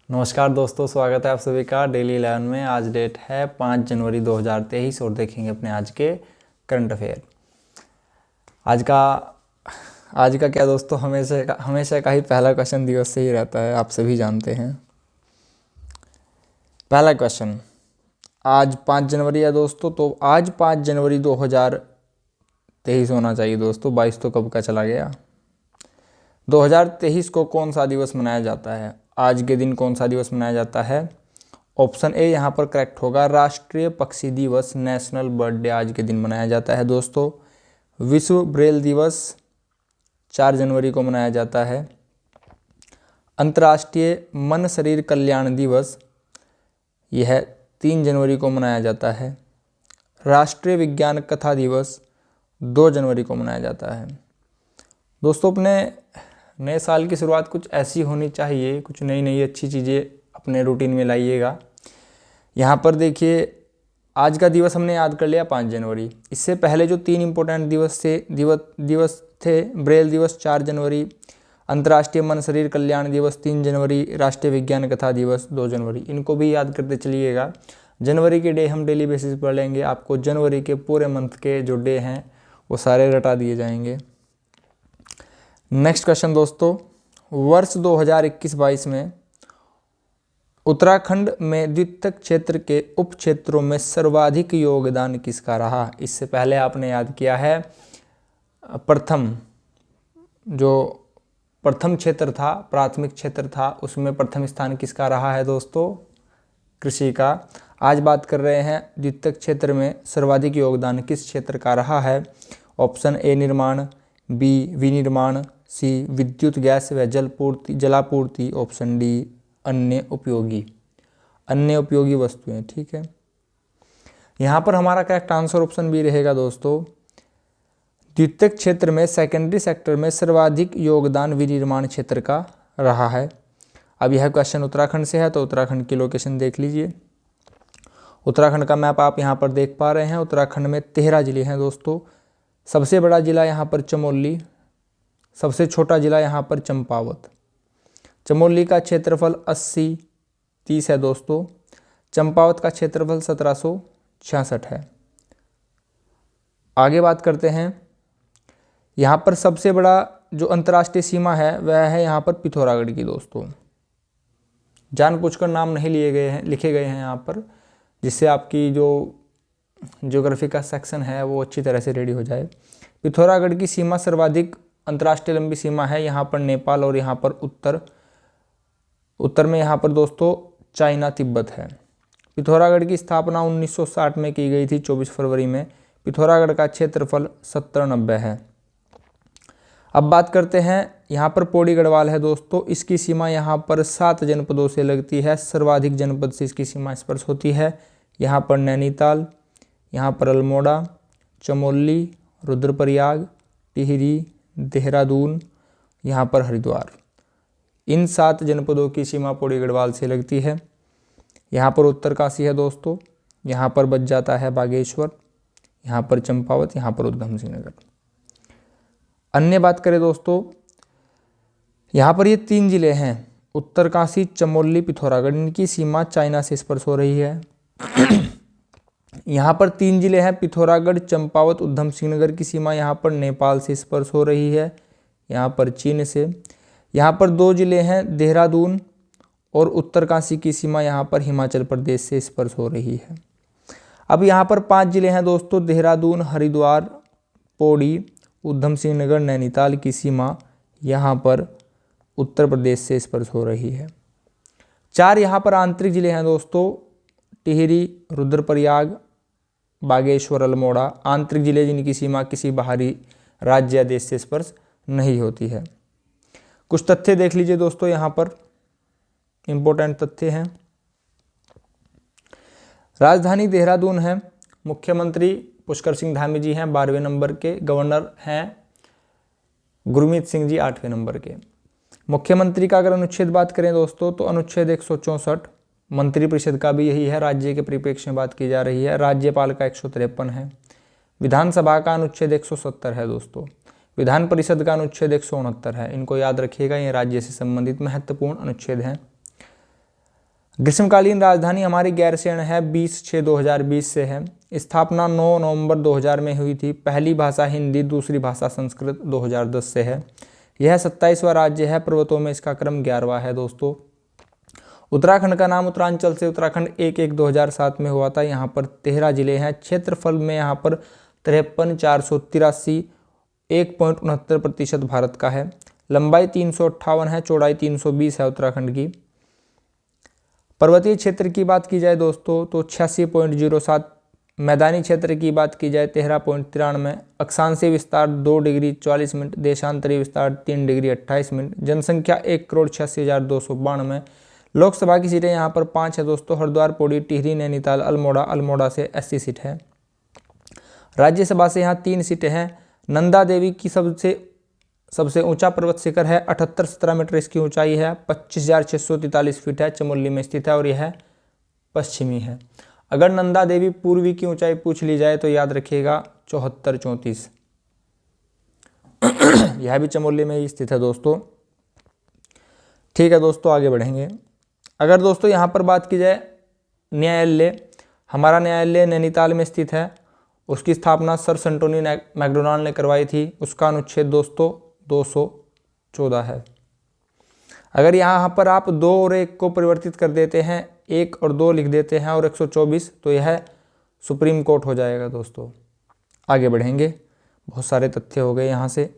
नमस्कार दोस्तों, स्वागत है आप सभी का डेली 11 में। आज डेट है 5 जनवरी 2023 और देखेंगे अपने आज के करंट अफेयर। आज का क्या दोस्तों, हमेशा का ही पहला क्वेश्चन दिवस से ही रहता है, आप सभी जानते हैं। पहला क्वेश्चन, आज 5 जनवरी है दोस्तों, तो आज 5 जनवरी 2023 होना चाहिए दोस्तों। 22 तो कब का चला गया। 2023 को कौन सा दिवस मनाया जाता है? आज के दिन कौन सा दिवस मनाया जाता है? ऑप्शन ए यहाँ पर करेक्ट होगा, राष्ट्रीय पक्षी दिवस, नेशनल बर्ड डे आज के दिन मनाया जाता है दोस्तों। विश्व ब्रेल दिवस 4 जनवरी को मनाया जाता है। अंतर्राष्ट्रीय मन शरीर कल्याण दिवस यह 3 जनवरी को मनाया जाता है। राष्ट्रीय विज्ञान कथा दिवस 2 जनवरी को मनाया जाता है। दोस्तों, अपने नए साल की शुरुआत कुछ ऐसी होनी चाहिए, कुछ नई नई अच्छी चीज़ें अपने रूटीन में लाइएगा। यहाँ पर देखिए, आज का दिवस हमने याद कर लिया 5 जनवरी। इससे पहले जो 3 इम्पोर्टेंट दिवस थे, ब्रेल दिवस 4 जनवरी, अंतर्राष्ट्रीय मन शरीर कल्याण दिवस 3 जनवरी, राष्ट्रीय विज्ञान कथा दिवस 2 जनवरी, इनको भी याद करते चलिएगा। जनवरी के डे हम डेली बेसिस पर लेंगे, आपको जनवरी के पूरे मंथ के जो डे हैं वो सारे रटा दिए जाएंगे। नेक्स्ट क्वेश्चन दोस्तों, वर्ष 2021-22 में उत्तराखंड में द्वितीयक क्षेत्र के उप क्षेत्रों में सर्वाधिक योगदान किसका रहा? इससे पहले आपने याद किया है प्रथम क्षेत्र था, प्राथमिक क्षेत्र था, उसमें प्रथम स्थान किसका रहा है दोस्तों? कृषि का। आज बात कर रहे हैं द्वितीयक क्षेत्र में सर्वाधिक योगदान किस क्षेत्र का रहा है? ऑप्शन ए निर्माण, बी विनिर्माण, सी विद्युत गैस व जलापूर्ति, ऑप्शन डी अन्य उपयोगी वस्तुएं। ठीक है, यहाँ पर हमारा करेक्ट आंसर ऑप्शन बी रहेगा दोस्तों। द्वितीयक क्षेत्र में, सेकेंडरी सेक्टर में सर्वाधिक योगदान विनिर्माण क्षेत्र का रहा है। अब यह क्वेश्चन उत्तराखंड से है, तो उत्तराखंड की लोकेशन देख लीजिए। उत्तराखंड का मैप आप यहाँ पर देख पा रहे हैं। उत्तराखंड में 13 जिले हैं दोस्तों। सबसे बड़ा जिला यहाँ पर चमोली, सबसे छोटा जिला यहाँ पर चंपावत। चमोली का क्षेत्रफल 80-30 है दोस्तों। चंपावत का क्षेत्रफल 1766 है। आगे बात करते हैं, यहाँ पर सबसे बड़ा जो अंतर्राष्ट्रीय सीमा है वह है यहाँ पर पिथौरागढ़ की दोस्तों। जानबूझकर नाम नहीं लिखे गए हैं यहाँ पर, जिससे आपकी जो ज्योग्राफी का सेक्शन है वो अच्छी तरह से रेडी हो जाए। पिथौरागढ़ की सीमा सर्वाधिक अंतर्राष्ट्रीय लंबी सीमा है। यहाँ पर नेपाल और यहाँ पर उत्तर में यहाँ पर दोस्तों चाइना तिब्बत है। पिथौरागढ़ की स्थापना 1960 में की गई थी, 24 फरवरी में। पिथौरागढ़ का क्षेत्रफल 70-90 है। अब बात करते हैं, यहाँ पर पौड़ी गढ़वाल है दोस्तों। इसकी सीमा यहाँ पर 7 जनपदों से लगती है। सर्वाधिक जनपद से इसकी सीमा स्पर्श होती है। यहाँ पर नैनीताल, यहाँ पर अल्मोड़ा, चमोली, रुद्रप्रयाग, टिहरी, देहरादून, यहाँ पर हरिद्वार, इन 7 जनपदों की सीमा पौड़ी गढ़वाल से लगती है। यहाँ पर उत्तरकाशी है दोस्तों। यहाँ पर बच जाता है बागेश्वर, यहाँ पर चंपावत, यहाँ पर उधम सिंह नगर। अन्य बात करें दोस्तों, यहाँ पर ये 3 जिले हैं, उत्तरकाशी, चमोली, पिथौरागढ़, इनकी सीमा चाइना से स्पर्श हो रही है। यहाँ पर 3 जिले हैं, पिथौरागढ़, चंपावत, उधम सिंह नगर की सीमा यहाँ पर नेपाल से स्पर्श हो रही है, यहाँ पर चीन से। यहाँ पर 2 जिले हैं, देहरादून और उत्तरकाशी की सीमा यहाँ पर हिमाचल प्रदेश से स्पर्श हो रही है। अब यहाँ पर 5 जिले हैं दोस्तों, देहरादून, हरिद्वार, पौड़ी, उधम सिंह नगर, नैनीताल की सीमा यहाँ पर उत्तर प्रदेश से स्पर्श हो रही है। 4 यहाँ पर आंतरिक जिले हैं दोस्तों, टिहरी, रुद्रप्रयाग, बागेश्वर, अल्मोड़ा, आंतरिक जिले जिनकी सीमा किसी बाहरी राज्य या देश से स्पर्श नहीं होती है। कुछ तथ्य देख लीजिए दोस्तों, यहाँ पर इंपॉर्टेंट तथ्य हैं। राजधानी देहरादून है, मुख्यमंत्री पुष्कर सिंह धामी जी हैं 12वें नंबर के, गवर्नर हैं गुरमीत सिंह जी 8वें नंबर के। मुख्यमंत्री का अगर अनुच्छेद बात करें दोस्तों, तो अनुच्छेद 164, मंत्रिपरिषद का भी यही है, राज्य के परिप्रेक्ष्य में बात की जा रही है। राज्यपाल का 153 है। विधानसभा का अनुच्छेद 170 है दोस्तों। विधान परिषद का अनुच्छेद 169 है। इनको याद रखिएगा, ये राज्य से संबंधित महत्वपूर्ण अनुच्छेद हैं। ग्रीष्मकालीन राजधानी हमारी गैरसैंण है, 20/6/2020 से है। स्थापना 9 नवंबर 2000 में हुई थी। पहली भाषा हिंदी, दूसरी भाषा संस्कृत 2010 से है। यह 27वां राज्य है, पर्वतों में इसका क्रम 11वां है दोस्तों। उत्तराखंड का नाम उत्तरांचल से उत्तराखंड 1/1/2007 में हुआ था। यहाँ पर 13 जिले हैं। क्षेत्रफल में यहाँ पर 53,483, 1.69% भारत का है। लंबाई 358 है, चौड़ाई 320 है उत्तराखंड की। पर्वतीय क्षेत्र की बात की जाए दोस्तों तो 86.07, मैदानी क्षेत्र की बात की जाए 13.93, अक्षांशीय विस्तार 2 डिग्री 44 मिनट, देशांतरीय विस्तार 3 डिग्री 28 मिनट, जनसंख्या 1,86,292। लोकसभा की सीटें यहाँ पर 5 है दोस्तों, हरिद्वार, पौड़ी, टिहरी, नैनीताल, अल्मोड़ा, अल्मोड़ा से 80 सीट है। राज्यसभा से यहाँ 3 सीटें हैं। नंदा देवी की सबसे ऊंचा पर्वत शिखर है, 78-17 मीटर इसकी ऊंचाई है, 25,643 फीट है, चमोली में स्थित है और यह पश्चिमी है। अगर नंदा देवी पूर्वी की ऊंचाई पूछ ली जाए तो याद रखिएगा 74-34। यह भी चमोली में ही स्थित है दोस्तों। ठीक है दोस्तों, आगे बढ़ेंगे। अगर दोस्तों यहाँ पर बात की जाए न्यायालय, हमारा न्यायालय नैनीताल में स्थित है। उसकी स्थापना सर सेंटोनी मैकडोनाल्ड ने करवाई थी। उसका अनुच्छेद दोस्तों 214 है। अगर यहाँ पर आप 2 और 1 को परिवर्तित कर देते हैं, 1 और 2 लिख देते हैं और 124, तो यह सुप्रीम कोर्ट हो जाएगा दोस्तों। आगे बढ़ेंगे, बहुत सारे तथ्य हो गए यहाँ से।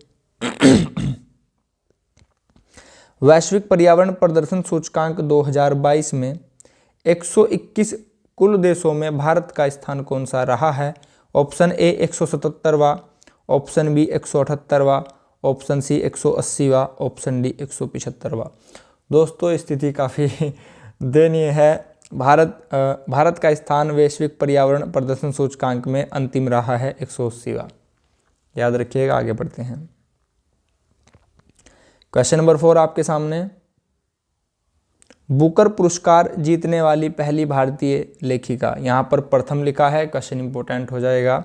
वैश्विक पर्यावरण प्रदर्शन सूचकांक 2022 में 121 कुल देशों में भारत का स्थान कौन सा रहा है? ऑप्शन ए 177वां, ऑप्शन बी 178वां, ऑप्शन सी 180वां, ऑप्शन डी 175वां। दोस्तों स्थिति काफ़ी दयनीय है। भारत का स्थान वैश्विक पर्यावरण प्रदर्शन सूचकांक में अंतिम रहा है, 180वां। याद रखिएगा। आगे बढ़ते हैं। क्वेश्चन नंबर 4 आपके सामने। बुकर पुरस्कार जीतने वाली पहली भारतीय लेखिका, यहाँ पर प्रथम लिखा है, क्वेश्चन इंपॉर्टेंट हो जाएगा।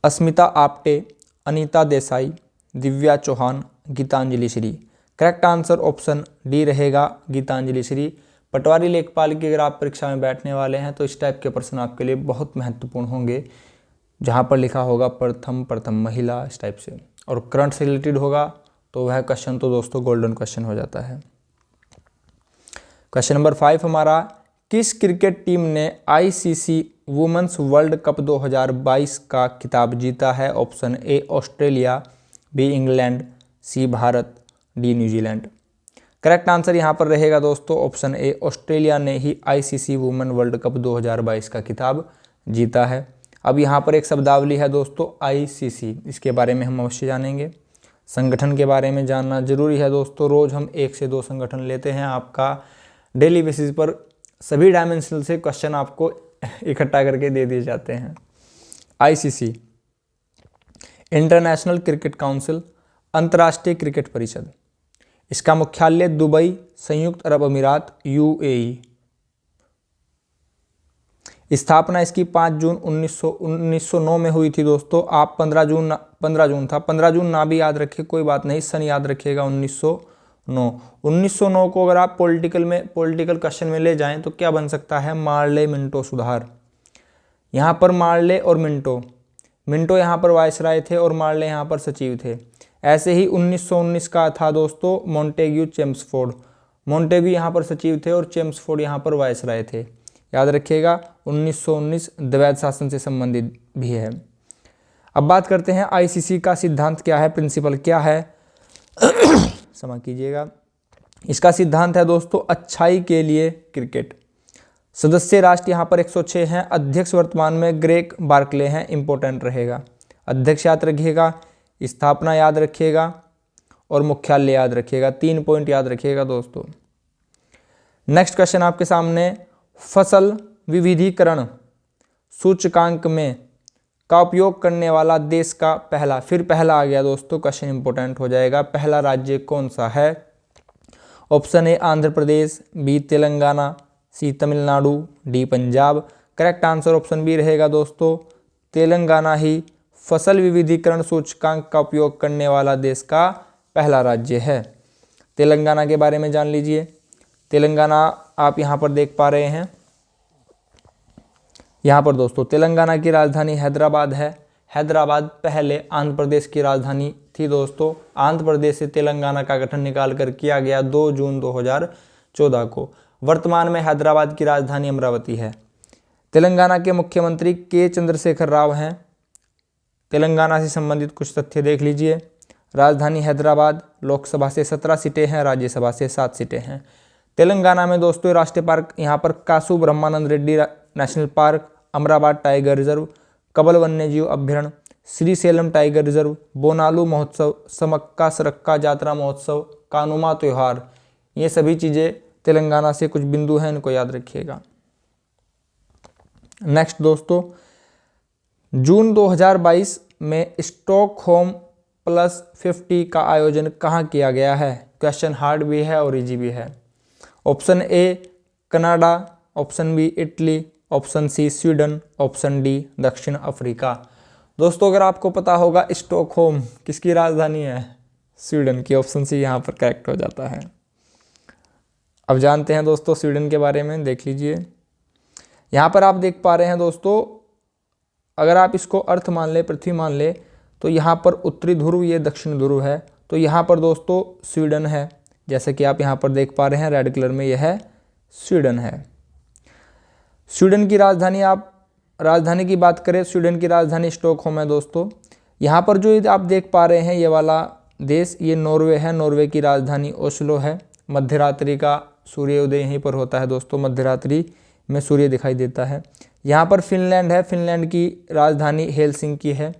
Asmita Apte, Anita Desai, Divya Chauhan, Gitanjali Shree. Correct answer option D रहेगा, गीतांजलि श्री। पटवारी लेखपाल की अगर आप परीक्षा में बैठने वाले हैं तो इस टाइप के प्रश्न आपके लिए बहुत महत्वपूर्ण होंगे, जहाँ पर लिखा होगा प्रथम महिला, इस टाइप से, और करंट से रिलेटेड होगा तो वह क्वेश्चन तो दोस्तों गोल्डन क्वेश्चन हो जाता है। क्वेश्चन नंबर 5 हमारा, किस क्रिकेट टीम ने आईसीसी वुमेन्स वर्ल्ड कप 2022 का खिताब जीता है? Option A Australia, B England, C Bharat, D न्यूजीलैंड। करेक्ट आंसर यहाँ पर रहेगा दोस्तों ऑप्शन ए, ऑस्ट्रेलिया ने ही आईसीसी वुमेन वर्ल्ड कप 2022 का खिताब जीता है। अब यहाँ पर एक शब्दावली है दोस्तों आईसीसी, इसके बारे में हम अवश्य जानेंगे। संगठन के बारे में जानना जरूरी है दोस्तों। रोज़ हम 1 से 2 संगठन लेते हैं। आपका डेली बेसिस पर सभी डायमेंशनल से क्वेश्चन आपको इकट्ठा करके दे दिए जाते हैं। आईसीसी, इंटरनेशनल क्रिकेट काउंसिल, अंतर्राष्ट्रीय क्रिकेट परिषद। इसका मुख्यालय दुबई, संयुक्त अरब अमीरात, यूएई। स्थापना इसकी 5 जून 1909 में हुई थी दोस्तों। आप 15 जून था, 15 जून ना भी याद रखिए, कोई बात नहीं, सन याद रखिएगा 1909 को अगर आप पॉलिटिकल क्वेश्चन में ले जाएं तो क्या बन सकता है? मार्ले मिंटो सुधार। यहाँ पर मार्ले और मिंटो यहाँ पर वायसराय थे और मार्ले यहाँ पर सचिव थे। ऐसे ही 1919 का था दोस्तों मॉन्टेग्यू चेम्सफोर्ड। मॉन्टेग्यू यहाँ पर सचिव थे और चेम्सफोर्ड यहाँ पर वायसराय थे। याद रखिएगा 1919 द्वैध शासन से संबंधित भी है। अब बात करते हैं आईसीसी का सिद्धांत क्या है, प्रिंसिपल क्या है। क्षमा कीजिएगा। इसका सिद्धांत है दोस्तों अच्छाई के लिए क्रिकेट। सदस्य राष्ट्र यहाँ पर 106 हैं। अध्यक्ष वर्तमान में ग्रेग बार्कले हैं, इंपॉर्टेंट रहेगा। अध्यक्ष याद रखिएगा, स्थापना याद रखिएगा और मुख्यालय याद रखिएगा। 3 पॉइंट याद रखिएगा दोस्तों। नेक्स्ट क्वेश्चन आपके सामने, फसल विविधीकरण सूचकांक में का उपयोग करने वाला देश का पहला आ गया दोस्तों, क्वेश्चन इंपॉर्टेंट हो जाएगा। पहला राज्य कौन सा है? Option A Andhra Pradesh, B Telangana, C Tamil Nadu, D Punjab. Correct answer option B रहेगा दोस्तों, तेलंगाना ही फसल विविधीकरण सूचकांक का उपयोग करने वाला देश का पहला राज्य है। तेलंगाना के बारे में जान लीजिए। तेलंगाना आप यहाँ पर देख पा रहे हैं। यहाँ पर दोस्तों तेलंगाना की राजधानी हैदराबाद है। हैदराबाद पहले आंध्र प्रदेश की राजधानी थी दोस्तों। आंध्र प्रदेश से तेलंगाना का गठन निकाल कर किया गया 2 जून 2014 को। वर्तमान में हैदराबाद की राजधानी अमरावती है। तेलंगाना के मुख्यमंत्री के चंद्रशेखर राव हैं। तेलंगाना से संबंधित कुछ तथ्य देख लीजिए। राजधानी हैदराबाद, लोकसभा से 17 सीटें हैं, राज्यसभा से 7 सीटें हैं। तेलंगाना में दोस्तों राष्ट्रीय पार्क यहाँ पर Kasu Brahmananda Reddy national park, Amrabad tiger reserve, Kawal वन्यजीव अभ्यारण्य, श्रीसेलम टाइगर रिजर्व, बोनालू महोत्सव, समक्का सरक्का जात्रा महोत्सव, कानुमा त्योहार, ये सभी चीज़ें तेलंगाना से कुछ बिंदु हैं, इनको याद रखिएगा। नेक्स्ट दोस्तों, जून 2022 में स्टॉकहोम प्लस 50 का आयोजन कहाँ किया गया है? क्वेश्चन हार्ड भी है और इजी भी है। Option A Canada, option B Italy, option C Sweden, option D दक्षिण अफ्रीका। दोस्तों अगर आपको पता होगा स्टॉकहोम किसकी राजधानी है? स्वीडन की। ऑप्शन सी यहाँ पर करेक्ट हो जाता है। अब जानते हैं दोस्तों स्वीडन के बारे में, देख लीजिए। यहाँ पर आप देख पा रहे हैं दोस्तों, अगर आप इसको अर्थ मान ले, पृथ्वी मान ले, तो यहाँ पर उत्तरी ध्रुव, ये दक्षिण ध्रुव है। तो यहाँ पर दोस्तों स्वीडन है, जैसे कि आप यहाँ पर देख पा रहे हैं रेड कलर में, यह है स्वीडन है। स्वीडन की राजधानी की बात करें, स्वीडन की राजधानी स्टॉकहोम है दोस्तों। यहाँ पर जो आप देख पा रहे हैं ये वाला देश, ये नॉर्वे है। नॉर्वे की राजधानी ओस्लो है। मध्यरात्रि का सूर्योदय यहीं पर होता है दोस्तों, मध्यरात्रि में सूर्य दिखाई देता है। यहाँ पर फिनलैंड है। फिनलैंड की राजधानी हेलसिंकी है।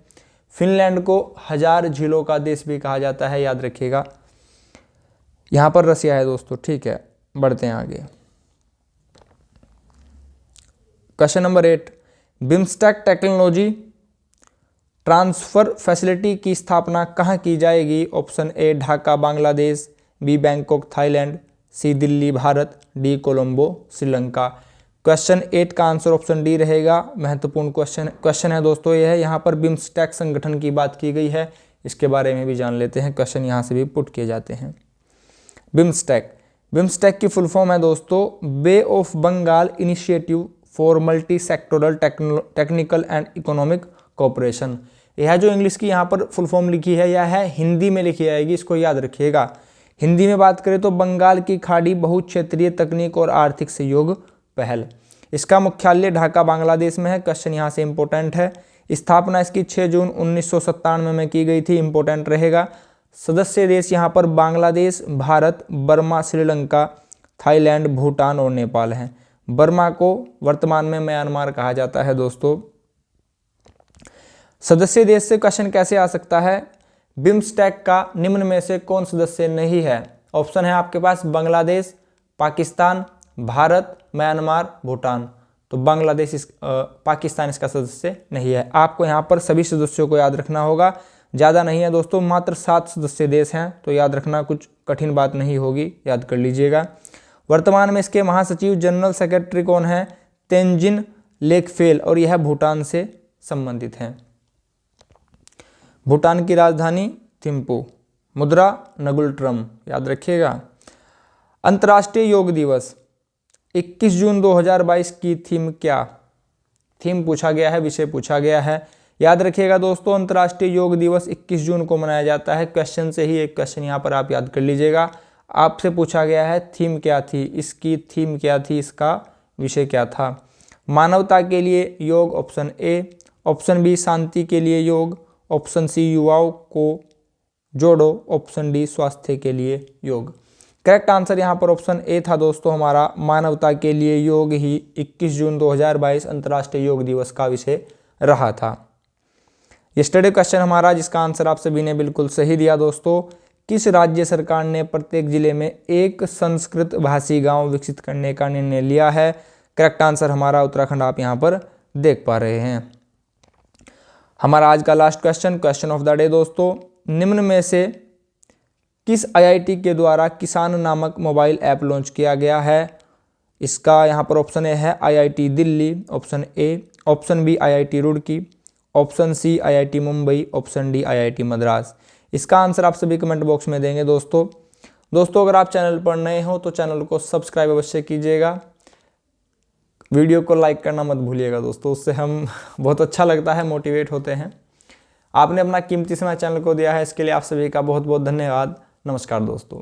फिनलैंड को 1000 झीलों का देश भी कहा जाता है, याद रखिएगा। यहाँ पर रसिया है दोस्तों, ठीक है। बढ़ते हैं आगे। Question number 8, BIMSTEC technology transfer facility की स्थापना कहाँ की जाएगी? Option A Dhaka Bangladesh, B Bangkok Thailand, C Delhi Bharat, D Colombo Sri Lanka. Question 8 का आंसर ऑप्शन डी रहेगा। महत्वपूर्ण क्वेश्चन है दोस्तों यह है। यहाँ पर बिम्स्टेक संगठन की बात की गई है, इसके बारे में भी जान लेते हैं। क्वेश्चन यहाँ से भी पुट किए जाते हैं। बिम्स्टेक की फुल फॉर्म है दोस्तों bay of Bengal initiative for multi sectoral technical and economic cooperation. यह जो इंग्लिश की यहाँ पर फुल फॉर्म लिखी है, यह है हिंदी में लिखी जाएगी, इसको याद रखिएगा। हिंदी में बात करें तो बंगाल की खाड़ी बहुक्षेत्रीय तकनीक और आर्थिक सहयोग पहल। इसका मुख्यालय ढाका बांग्लादेश में है। क्वेश्चन यहाँ से इंपॉर्टेंट है। स्थापना इसकी 6 जून 1997 में की गई थी, इंपॉर्टेंट रहेगा। सदस्य देश यहाँ पर बांग्लादेश, भारत, बर्मा, श्रीलंका, थाईलैंड, भूटान और नेपाल हैं। बर्मा को वर्तमान में म्यांमार कहा जाता है दोस्तों। सदस्य देश से क्वेश्चन कैसे आ सकता है? बिम्स्टेक का निम्न में से कौन सदस्य नहीं है? ऑप्शन है आपके पास बांग्लादेश, पाकिस्तान, भारत, म्यांमार, भूटान। तो बांग्लादेश पाकिस्तान इसका सदस्य नहीं है। आपको यहाँ पर सभी सदस्यों को याद रखना होगा। ज़्यादा नहीं है दोस्तों, मात्र 7 सदस्य देश हैं, तो याद रखना कुछ कठिन बात नहीं होगी, याद कर लीजिएगा। वर्तमान में इसके महासचिव जनरल सेक्रेटरी कौन है? तेंजिन लेकफेल, और यह भूटान से संबंधित हैं। भूटान की राजधानी थिम्पू, मुद्रा नगुलट्रम, याद रखिएगा। अंतर्राष्ट्रीय योग दिवस 21 जून 2022 की थीम क्या? थीम पूछा गया है, विषय पूछा गया है, याद रखिएगा दोस्तों। अंतर्राष्ट्रीय योग दिवस 21 जून को मनाया जाता है। क्वेश्चन से ही एक क्वेश्चन यहाँ पर आप याद कर लीजिएगा। आपसे पूछा गया है थीम क्या थी, इसकी थीम क्या थी, इसका विषय क्या था? मानवता के लिए योग, ऑप्शन ए। ऑप्शन बी शांति के लिए योग, ऑप्शन सी युवाओं को जोड़ो, ऑप्शन डी स्वास्थ्य के लिए योग। करेक्ट आंसर यहाँ पर ऑप्शन ए था दोस्तों हमारा, मानवता के लिए योग ही 21 जून 2022 अंतर्राष्ट्रीय योग दिवस का विषय रहा था। यस्टरडे क्वेश्चन हमारा, जिसका आंसर आप सभी ने बिल्कुल सही दिया दोस्तों। किस राज्य सरकार ने प्रत्येक जिले में एक संस्कृत भाषी गांव विकसित करने का निर्णय लिया है? करेक्ट आंसर हमारा उत्तराखंड आप यहां पर देख पा रहे हैं। हमारा आज का last question of the day दोस्तों, निम्न में से किस आईआईटी के द्वारा किसान नामक मोबाइल ऐप लॉन्च किया गया है? इसका यहाँ पर ऑप्शन ए है IIT Delhi, option A. Option B IIT Roorkee, option C IIT Mumbai, option D IIT Madras. इसका आंसर आप सभी कमेंट बॉक्स में देंगे दोस्तों। दोस्तों अगर आप चैनल पर नए हो तो चैनल को सब्सक्राइब अवश्य कीजिएगा, वीडियो को लाइक करना मत भूलिएगा दोस्तों, उससे हम बहुत अच्छा लगता है, मोटिवेट होते हैं। आपने अपना कीमती समय चैनल को दिया है, इसके लिए आप सभी का बहुत बहुत धन्यवाद। नमस्कार दोस्तों।